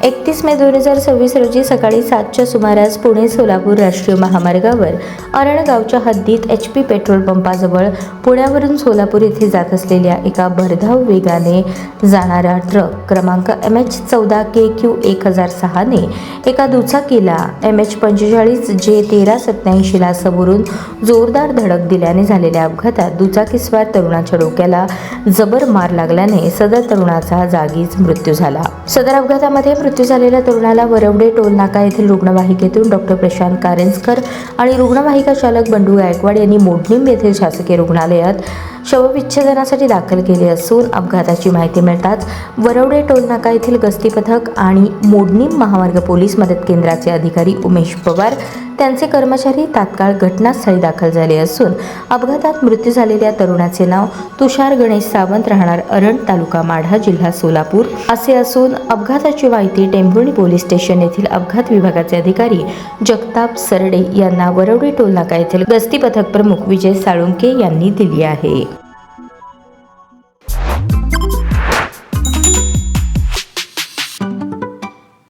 31 मे 2026 रोजी सकाळी 7च्या सुमारास पुणे सोलापूर राष्ट्रीय महामार्गावर अरण गावच्या हद्दीत HP पेट्रोल पंपाजवळ पुण्यावरून सोलापूर येथे जात असलेल्या एका भरधाव वेगाने जाणारा ट्रक क्रमांक MH14KQ 1006 ने एका दुचाकीला MH45J1387 ला समोरून जोरदार धडक दिल्याने झालेल्या अपघातात दुचाकीस्वार तरुणाच्या डोक्याला जबर मार लागल्याने सदर तरुणाचा जागीच मृत्यू झाला। सदर अपघातामध्ये मृत्यू झालेल्या तरुणाला वरवडे टोल नाका येथील रुग्णवाहिकेतून डॉक्टर प्रशांत कारंजकर आणि रुग्णवाहिका चालक बंडू गायकवाड यांनी मोडणीम येथील शासकीय रुग्णालयात शवविच्छेदनासाठी दाखल केले असून अपघाताची माहिती मिळताच वरवडे टोल नाका येथील गस्ती पथक आणि मोडणीम महामार्ग पोलीस मदत केंद्राचे अधिकारी उमेश पवार त्यांचे कर्मचारी तात्काळ घटनास्थळी दाखल झाले असून अपघातात मृत्यू झालेल्या तरुणाचे नाव तुषार गणेश सावंत राहणार अरण तालुका माढा जिल्हा सोलापूर असे असून अपघाताची माहिती टेंभुर्णी पोलीस स्टेशन येथील अपघात विभागाचे अधिकारी जगताप सरडे यांना वरवडे टोल नाका येथील गस्ती पथक प्रमुख विजय साळुंके यांनी दिली आहे।